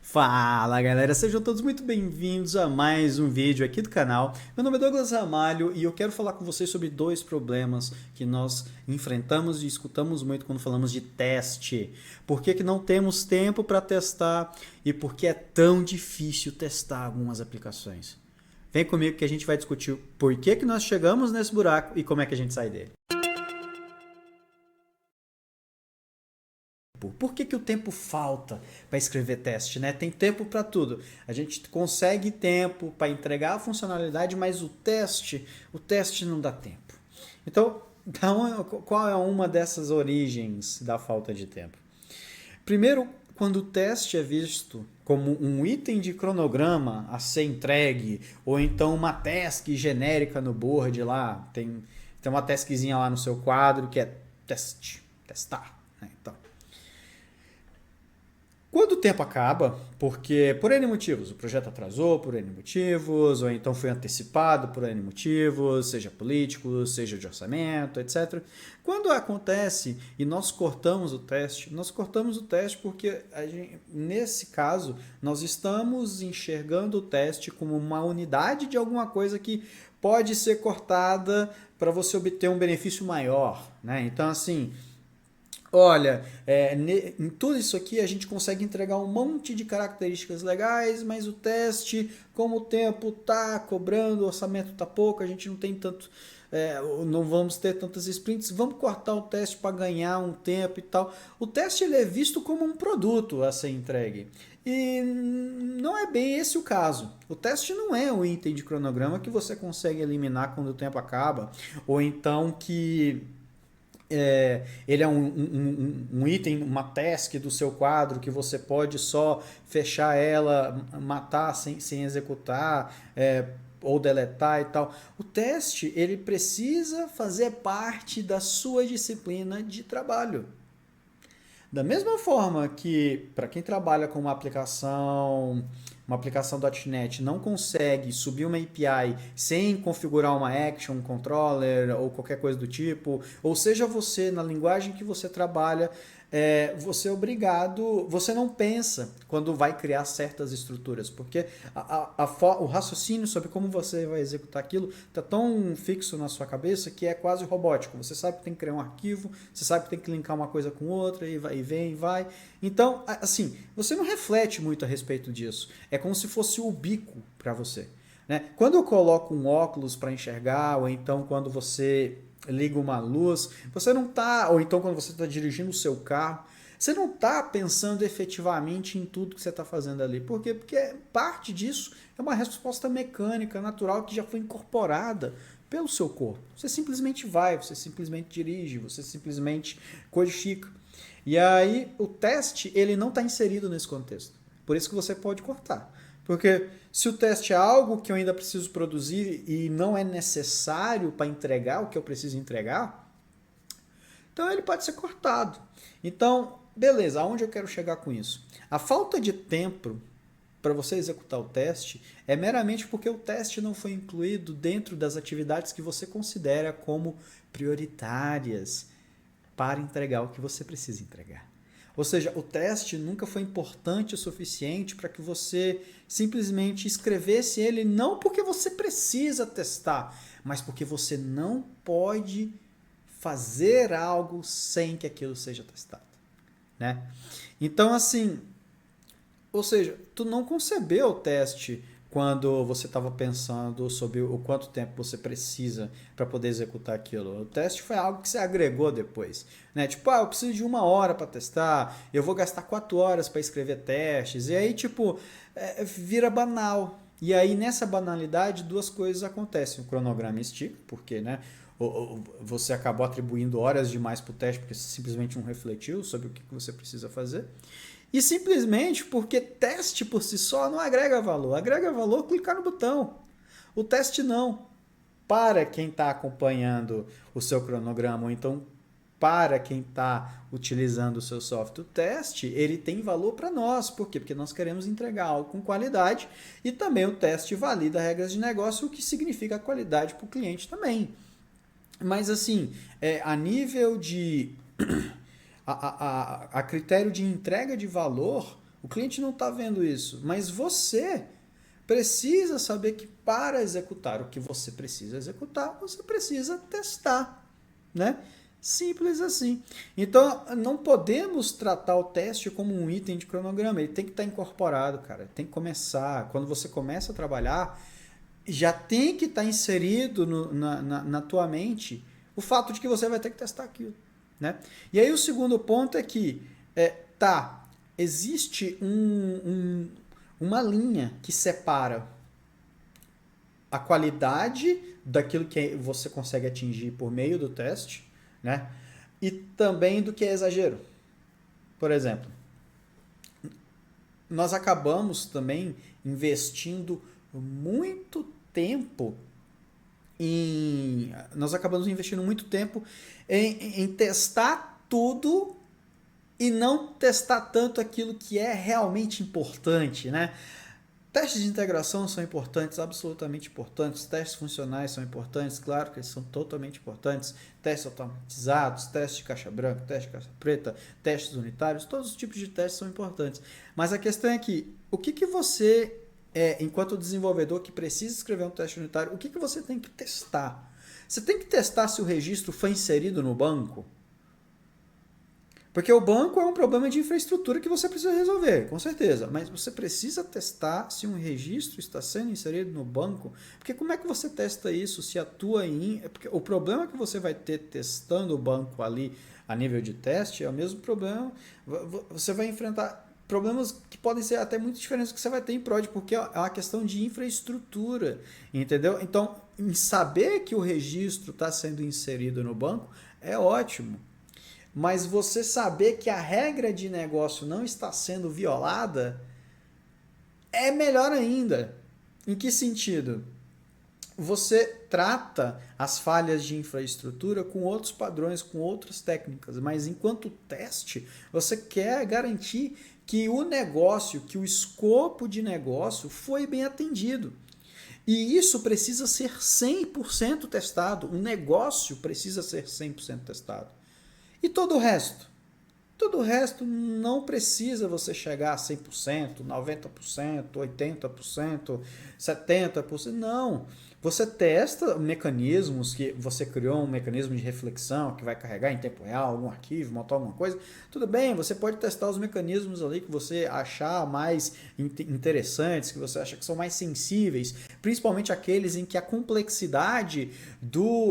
Fala galera, sejam todos muito bem-vindos a mais um vídeo aqui do canal. Meu nome é Douglas Ramalho e eu quero falar com vocês sobre dois problemas que nós enfrentamos e escutamos muito quando falamos de teste. Por que não temos tempo para testar e por que é tão difícil testar algumas aplicações? Vem comigo que a gente vai discutir por que nós chegamos nesse buraco e como é que a gente sai dele. Por que o tempo falta para escrever teste, né? Tem tempo para tudo. A gente consegue tempo para entregar a funcionalidade, mas o teste não dá tempo. Então, qual é uma dessas origens da falta de tempo? Primeiro, quando o teste é visto como um item de cronograma a ser entregue, ou então uma task genérica no board lá, tem uma taskzinha lá no seu quadro que é testar, né? Então, quando o tempo acaba, porque por N motivos, o projeto atrasou por N motivos, ou então foi antecipado por N motivos, seja político, seja de orçamento, etc. Quando acontece e nós cortamos o teste porque nesse caso nós estamos enxergando o teste como uma unidade de alguma coisa que pode ser cortada para você obter um benefício maior, né? Então, assim, olha, em tudo isso aqui a gente consegue entregar um monte de características legais, mas o teste, como o tempo está cobrando, o orçamento está pouco, a gente não tem tanto, não vamos ter tantas sprints, vamos cortar o teste para ganhar um tempo e tal. O teste ele é visto como um produto a ser entregue. E não é bem esse o caso. O teste não é um item de cronograma que você consegue eliminar quando o tempo acaba, ou então que ele é um item, uma task do seu quadro que você pode só fechar ela, matar sem executar, ou deletar e tal. O teste ele precisa fazer parte da sua disciplina de trabalho. Da mesma forma que, para quem trabalha com uma aplicação .NET não consegue subir uma API sem configurar uma action, um controller ou qualquer coisa do tipo, ou seja você, na linguagem que você trabalha, você é obrigado, você não pensa quando vai criar certas estruturas, porque o raciocínio sobre como você vai executar aquilo está tão fixo na sua cabeça que é quase robótico. Você sabe que tem que criar um arquivo, você sabe que tem que linkar uma coisa com outra, e vai, e vem, e vai. Então, assim, você não reflete muito a respeito disso. É como se fosse o bico para você, né? Quando eu coloco um óculos para enxergar, ou então quando você liga uma luz, você não está, ou então quando você está dirigindo o seu carro, você não está pensando efetivamente em tudo que você está fazendo ali. Por quê? Porque parte disso é uma resposta mecânica, natural, que já foi incorporada pelo seu corpo. Você simplesmente vai, você simplesmente dirige, você simplesmente codifica. E aí o teste ele não está inserido nesse contexto. Por isso que você pode cortar. Porque se o teste é algo que eu ainda preciso produzir e não é necessário para entregar o que eu preciso entregar, então ele pode ser cortado. Então, beleza, aonde eu quero chegar com isso? A falta de tempo para você executar o teste é meramente porque o teste não foi incluído dentro das atividades que você considera como prioritárias para entregar o que você precisa entregar. Ou seja, o teste nunca foi importante o suficiente para que você simplesmente escrevesse ele não porque você precisa testar, mas porque você não pode fazer algo sem que aquilo seja testado, né? Então, assim, ou seja, tu não concebeu o teste quando você estava pensando sobre o quanto tempo você precisa para poder executar aquilo. O teste foi algo que você agregou depois, né? Tipo, eu preciso de 1 hora para testar, eu vou gastar 4 horas para escrever testes, e aí, tipo, vira banal. E aí, nessa banalidade, duas coisas acontecem. O cronograma estica, porque, né, você acabou atribuindo horas demais para o teste porque você simplesmente não refletiu sobre o que você precisa fazer. E simplesmente porque teste por si só não agrega valor. Agrega valor clicar no botão. O teste não. Para quem está acompanhando o seu cronograma, ou então para quem está utilizando o seu software, o teste ele tem valor para nós. Por quê? Porque nós queremos entregar algo com qualidade e também o teste valida regras de negócio, o que significa qualidade para o cliente também. Mas assim, a nível de a critério de entrega de valor, O cliente não está vendo isso, mas você precisa saber que para executar o que você precisa executar, você precisa testar, né? Simples assim. Então, não podemos tratar o teste como um item de cronograma. Ele tem que estar incorporado, cara. Tem que começar. Quando você começa a trabalhar, já tem que estar inserido na tua mente o fato de que você vai ter que testar aquilo, né? E aí o segundo ponto é que, existe uma linha que separa a qualidade daquilo que você consegue atingir por meio do teste, né? E também do que é exagero. Por exemplo, nós acabamos também investindo muito tempo em testar tudo e não testar tanto aquilo que é realmente importante, né? Testes de integração são importantes, absolutamente importantes. Testes funcionais são importantes, claro que eles são totalmente importantes. Testes automatizados, testes de caixa branca, testes de caixa preta, testes unitários, todos os tipos de testes são importantes. Mas a questão é que, o que você, enquanto desenvolvedor que precisa escrever um teste unitário, o que você tem que testar? Você tem que testar se o registro foi inserido no banco? Porque o banco é um problema de infraestrutura que você precisa resolver, com certeza. Mas você precisa testar se um registro está sendo inserido no banco. Porque como é que você testa isso se atua em... Porque o problema que você vai ter testando o banco ali a nível de teste é o mesmo problema. Você vai enfrentar problemas que podem ser até muito diferentes do que você vai ter em prod, porque é uma questão de infraestrutura, entendeu? Então, em saber que o registro está sendo inserido no banco é ótimo. Mas você saber que a regra de negócio não está sendo violada é melhor ainda. Em que sentido? Você trata as falhas de infraestrutura com outros padrões, com outras técnicas, mas enquanto teste, você quer garantir que o negócio, que o escopo de negócio foi bem atendido. E isso precisa ser 100% testado. O negócio precisa ser 100% testado. E todo o resto? Todo o resto não precisa você chegar a 100%, 90%, 80%, 70%. Não. Você testa mecanismos que você criou, um mecanismo de reflexão que vai carregar em tempo real algum arquivo, montar alguma coisa. Tudo bem, você pode testar os mecanismos ali que você achar mais interessantes, que você acha que são mais sensíveis, principalmente aqueles em que a complexidade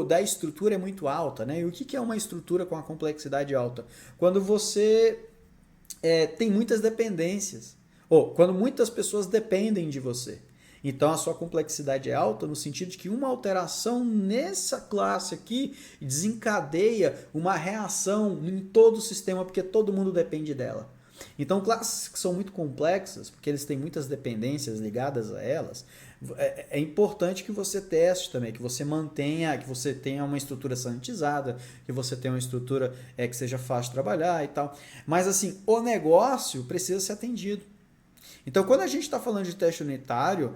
da estrutura é muito alta, né? E o que é uma estrutura com a complexidade alta? Quando você tem muitas dependências, ou quando muitas pessoas dependem de você. Então a sua complexidade é alta no sentido de que uma alteração nessa classe aqui desencadeia uma reação em todo o sistema, porque todo mundo depende dela. Então classes que são muito complexas, porque eles têm muitas dependências ligadas a elas, é importante que você teste também, que você mantenha, que você tenha uma estrutura sanitizada, que você tenha uma estrutura que seja fácil de trabalhar e tal. Mas assim, o negócio precisa ser atendido. Então, quando a gente está falando de teste unitário,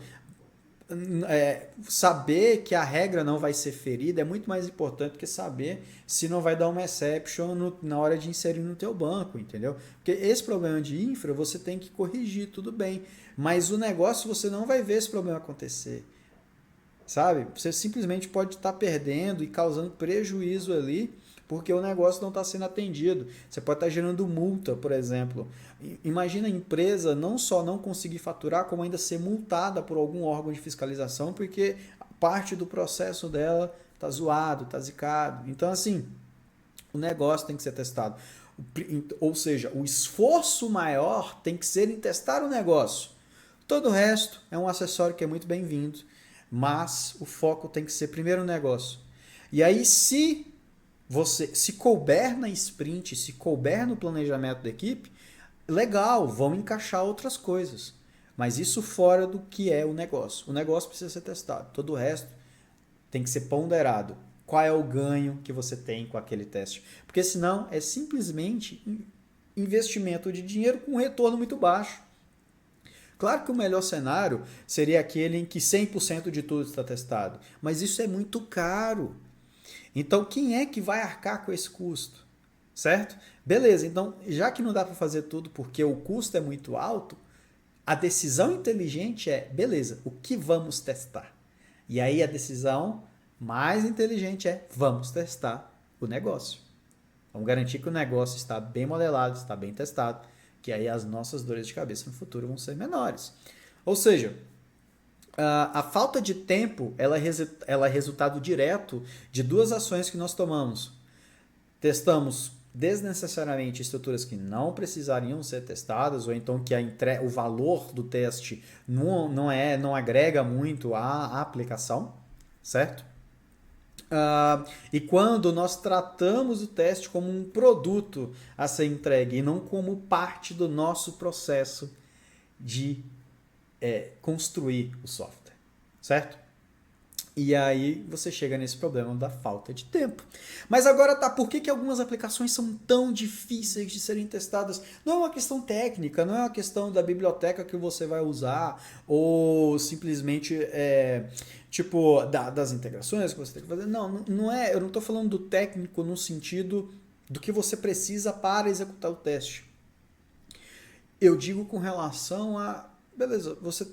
saber que a regra não vai ser ferida é muito mais importante do que saber se não vai dar uma exception na hora de inserir no teu banco, entendeu? Porque esse problema de infra você tem que corrigir, tudo bem. Mas o negócio você não vai ver esse problema acontecer. Sabe? Você simplesmente pode estar perdendo e causando prejuízo ali porque o negócio não está sendo atendido. Você pode estar gerando multa, por exemplo. Imagina a empresa não só não conseguir faturar, como ainda ser multada por algum órgão de fiscalização, porque parte do processo dela está zoado, está zicado. Então, assim, o negócio tem que ser testado. Ou seja, o esforço maior tem que ser em testar o negócio. Todo o resto é um acessório que é muito bem-vindo, mas o foco tem que ser primeiro o negócio. E aí, se couber na sprint, se couber no planejamento da equipe, legal, vamos encaixar outras coisas. Mas isso fora do que é o negócio. O negócio precisa ser testado. Todo o resto tem que ser ponderado. Qual é o ganho que você tem com aquele teste? Porque senão é simplesmente investimento de dinheiro com retorno muito baixo. Claro que o melhor cenário seria aquele em que 100% de tudo está testado. Mas isso é muito caro. Então, quem é que vai arcar com esse custo? certo? Beleza, então, já que não dá para fazer tudo porque o custo é muito alto, a decisão inteligente é, beleza, o que vamos testar? E aí a decisão mais inteligente é, vamos testar o negócio. Vamos garantir que o negócio está bem modelado, está bem testado, que aí as nossas dores de cabeça no futuro vão ser menores. Ou seja, a falta de tempo ela é resultado direto de duas ações que nós tomamos. Testamos desnecessariamente estruturas que não precisariam ser testadas, ou então que o valor do teste não agrega muito à aplicação, certo? E quando nós tratamos o teste como um produto a ser entregue e não como parte do nosso processo de construir o software, certo? E aí você chega nesse problema da falta de tempo. Mas agora tá, por que algumas aplicações são tão difíceis de serem testadas? Não é uma questão técnica, não é uma questão da biblioteca que você vai usar, ou simplesmente tipo das integrações que você tem que fazer. Não é, eu não estou falando do técnico no sentido do que você precisa para executar o teste. Eu digo com relação a, beleza, você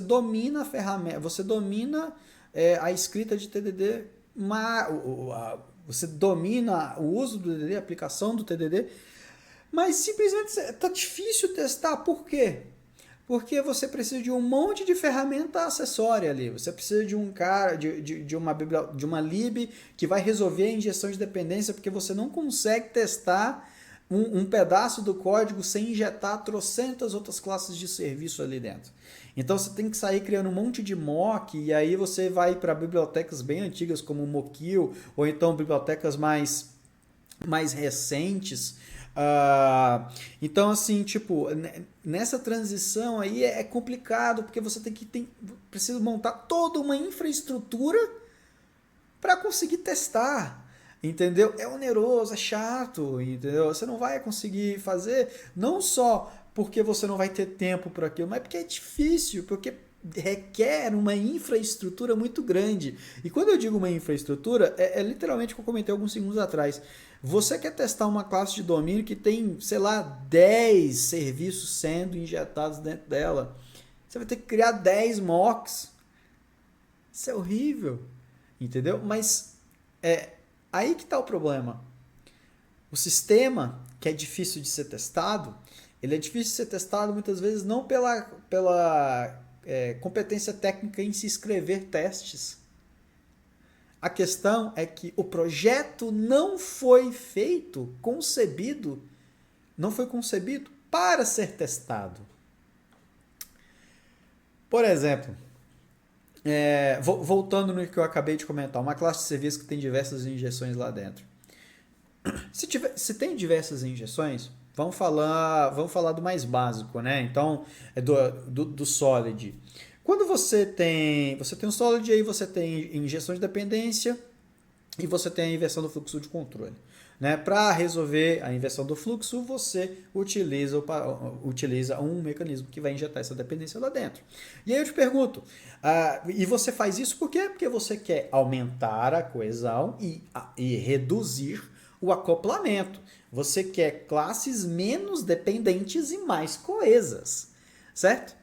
domina a ferramenta, você domina a escrita de TDD, você domina o uso do TDD, a aplicação do TDD, mas simplesmente está difícil testar. Por quê? Porque você precisa de um monte de ferramenta acessória ali. Você precisa de um cara, de uma lib que vai resolver a injeção de dependência, porque você não consegue testar um pedaço do código sem injetar trocentas outras classes de serviço ali dentro. Então você tem que sair criando um monte de mock, e aí você vai para bibliotecas bem antigas como o Mockil, ou então bibliotecas mais recentes. Então, assim, tipo, nessa transição aí é complicado, porque você precisa montar toda uma infraestrutura para conseguir testar. Entendeu? É oneroso, é chato, entendeu? Você não vai conseguir fazer, não só porque você não vai ter tempo para aquilo, mas porque é difícil, porque requer uma infraestrutura muito grande. E quando eu digo uma infraestrutura, é literalmente o que eu comentei alguns segundos atrás. Você quer testar uma classe de domínio que tem, sei lá, 10 serviços sendo injetados dentro dela. Você vai ter que criar 10 mocks. Isso é horrível, entendeu? Mas aí que está o problema. O sistema, que é difícil de ser testado, ele é difícil de ser testado muitas vezes não pela competência técnica em se escrever testes. A questão é que o projeto não foi concebido para ser testado. Por exemplo, voltando no que eu acabei de comentar, uma classe de serviço que tem diversas injeções lá dentro. Se tem diversas injeções, vamos falar do mais básico, né? Então, do Solid. Quando você tem um Solid, aí você tem injeção de dependência e você tem a inversão do fluxo de controle. Né? Para resolver a inversão do fluxo, você utiliza um mecanismo que vai injetar essa dependência lá dentro. E aí eu te pergunto, e você faz isso por quê? Porque você quer aumentar a coesão e reduzir o acoplamento. Você quer classes menos dependentes e mais coesas, certo?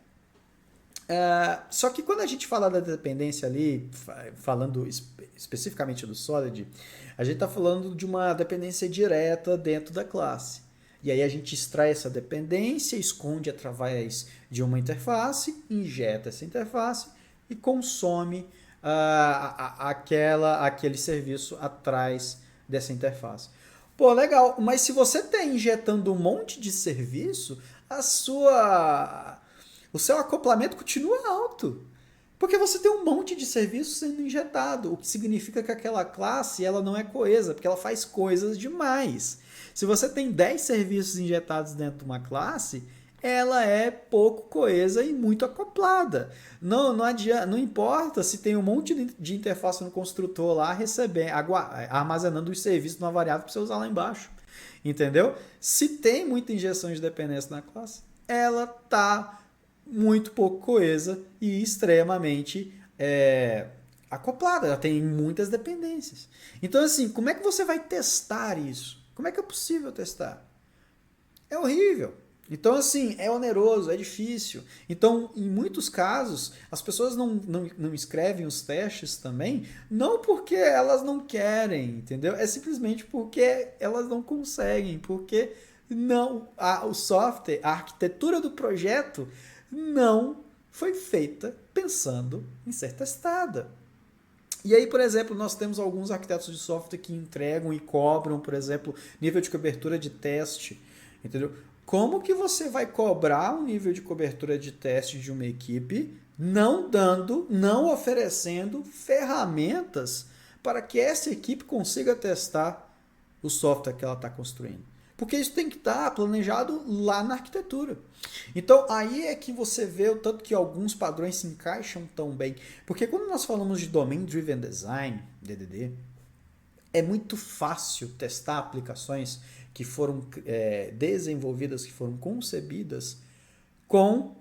Só que quando a gente fala da dependência ali, falando especificamente do Solid, a gente está falando de uma dependência direta dentro da classe. E aí a gente extrai essa dependência, esconde através de uma interface, injeta essa interface e consome aquele serviço atrás dessa interface. Pô, legal, mas se você está injetando um monte de serviço, o seu acoplamento continua alto. Porque você tem um monte de serviço sendo injetado, o que significa que aquela classe ela não é coesa, porque ela faz coisas demais. Se você tem 10 serviços injetados dentro de uma classe, ela é pouco coesa e muito acoplada. Não adianta, não importa se tem um monte de interface no construtor lá armazenando os serviços numa variável para você usar lá embaixo. Entendeu? Se tem muita injeção de dependência na classe, ela está muito pouco coesa e extremamente acoplada. Ela tem muitas dependências. Então, assim, como é que você vai testar isso? Como é que é possível testar? É horrível. Então, assim, é oneroso, é difícil. Então, em muitos casos, as pessoas não escrevem os testes também, não porque elas não querem, entendeu? É simplesmente porque elas não conseguem, porque não, o software, a arquitetura do projeto não foi feita pensando em ser testada. E aí, por exemplo, nós temos alguns arquitetos de software que entregam e cobram, por exemplo, nível de cobertura de teste, entendeu? Como que você vai cobrar um nível de cobertura de teste de uma equipe não oferecendo ferramentas para que essa equipe consiga testar o software que ela está construindo? Porque isso tem que estar planejado lá na arquitetura. Então, aí é que você vê o tanto que alguns padrões se encaixam tão bem. Porque quando nós falamos de Domain Driven Design, DDD, é muito fácil testar aplicações que foram desenvolvidas, que foram concebidas com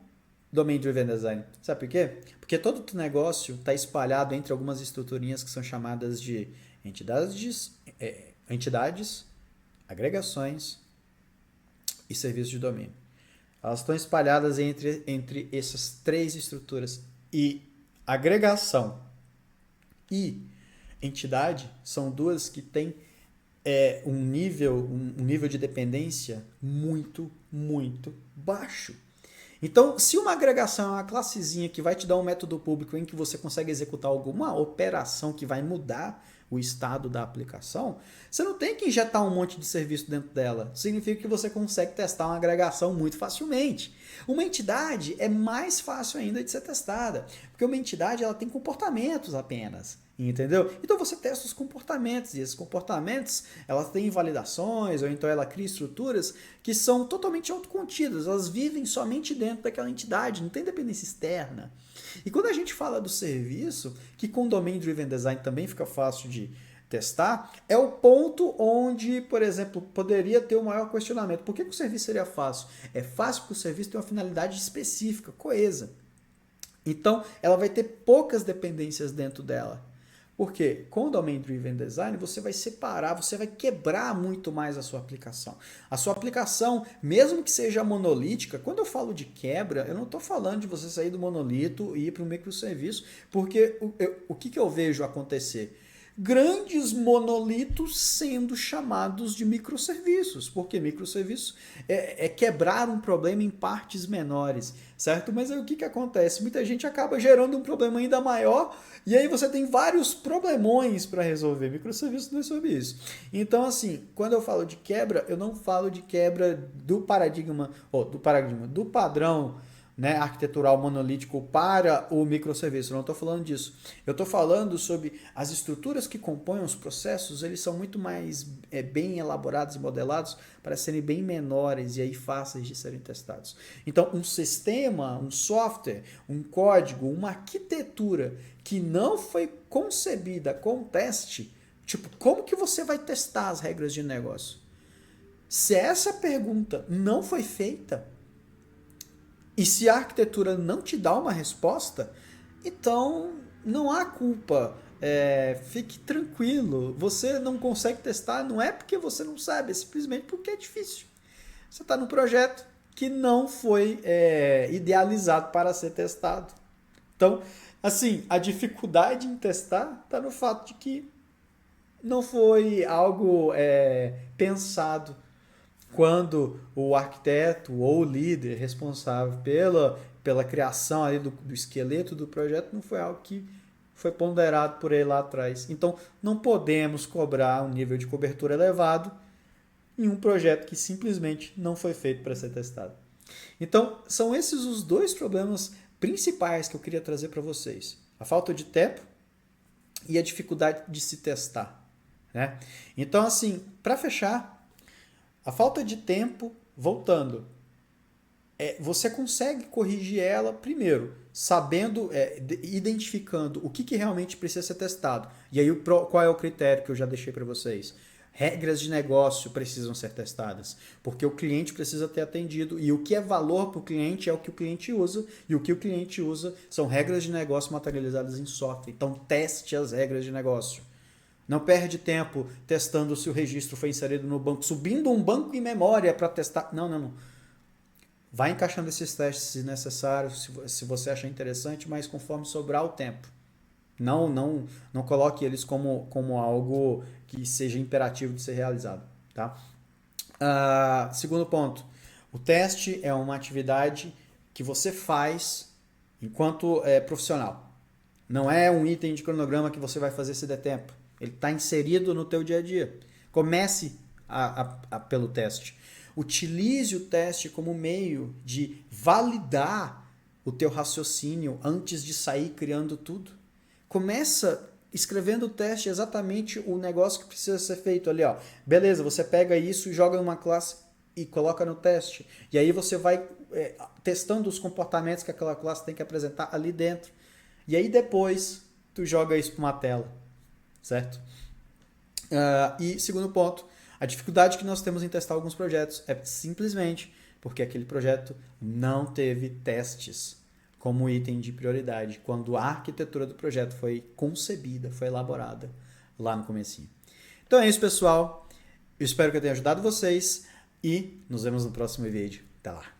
Domain Driven Design. Sabe por quê? Porque todo o negócio está espalhado entre algumas estruturinhas que são chamadas de entidades, agregações e serviços de domínio. Elas estão espalhadas entre essas três estruturas. E agregação e entidade são duas que têm um nível de dependência muito, muito baixo. Então, se uma agregação é uma classezinha que vai te dar um método público em que você consegue executar alguma operação que vai mudar o estado da aplicação, você não tem que injetar um monte de serviço dentro dela. Significa que você consegue testar uma agregação muito facilmente. Uma entidade é mais fácil ainda de ser testada, porque uma entidade ela tem comportamentos apenas. Entendeu? Então você testa os comportamentos, e esses comportamentos elas têm validações, ou então ela cria estruturas que são totalmente autocontidas, elas vivem somente dentro daquela entidade, não tem dependência externa. E quando a gente fala do serviço, que com Domain Driven Design também fica fácil de testar, é o ponto onde, por exemplo, poderia ter o maior questionamento. Por que o serviço seria fácil? É fácil porque o serviço tem uma finalidade específica, coesa. Então, ela vai ter poucas dependências dentro dela. Porque com o Domain Driven Design você vai separar, você vai quebrar muito mais a sua aplicação. A sua aplicação, mesmo que seja monolítica, quando eu falo de quebra, eu não estou falando de você sair do monolito e ir para o microserviço, porque o que eu vejo acontecer? Grandes monolitos sendo chamados de microserviços, porque microserviços é quebrar um problema em partes menores, certo? Mas aí o que acontece? Muita gente acaba gerando um problema ainda maior e aí você tem vários problemões para resolver. Microserviços não é sobre isso. Então, assim, quando eu falo de quebra, eu não falo de quebra do do padrão, né, arquitetural monolítico para o microserviço. Eu não estou falando disso. Eu estou falando sobre as estruturas que compõem os processos, eles são muito mais bem elaborados e modelados para serem bem menores e aí fáceis de serem testados. Então, um sistema, um software, um código, uma arquitetura que não foi concebida com teste, tipo, como que você vai testar as regras de negócio? Se essa pergunta não foi feita, e se a arquitetura não te dá uma resposta, então não há culpa. Fique tranquilo. Você não consegue testar, não é porque você não sabe, é simplesmente porque é difícil. Você está num projeto que não foi idealizado para ser testado. Então, assim, a dificuldade em testar está no fato de que não foi algo pensado quando o arquiteto ou o líder responsável pela criação ali do esqueleto do projeto não foi algo que foi ponderado por ele lá atrás. Então, não podemos cobrar um nível de cobertura elevado em um projeto que simplesmente não foi feito para ser testado. Então, são esses os dois problemas principais que eu queria trazer para vocês. A falta de tempo e a dificuldade de se testar, né? Então, assim, para fechar, a falta de tempo, voltando, você consegue corrigir ela primeiro, sabendo, identificando o que realmente precisa ser testado. E aí qual é o critério que eu já deixei para vocês? Regras de negócio precisam ser testadas, porque o cliente precisa ter atendido e o que é valor para o cliente é o que o cliente usa e o que o cliente usa são regras de negócio materializadas em software. Então teste as regras de negócio. Não perde tempo testando se o registro foi inserido no banco, subindo um banco em memória para testar. Não, não, não. Vai encaixando esses testes se necessário, se você achar interessante, mas conforme sobrar o tempo. Não coloque eles como algo que seja imperativo de ser realizado. Tá? Segundo ponto, o teste é uma atividade que você faz enquanto profissional. Não é um item de cronograma que você vai fazer se der tempo. Ele está inserido no teu dia a dia. Comece pelo teste. Utilize o teste como meio de validar o teu raciocínio antes de sair criando tudo. Começa escrevendo o teste exatamente o negócio que precisa ser feito ali, ó. Beleza, você pega isso e joga numa classe e coloca no teste. E aí você vai testando os comportamentos que aquela classe tem que apresentar ali dentro. E aí depois tu joga isso para uma tela, certo? E segundo ponto, a dificuldade que nós temos em testar alguns projetos é simplesmente porque aquele projeto não teve testes como item de prioridade quando a arquitetura do projeto foi concebida, foi elaborada lá no comecinho. Então é isso, pessoal. Eu espero que eu tenha ajudado vocês e nos vemos no próximo vídeo. Até lá.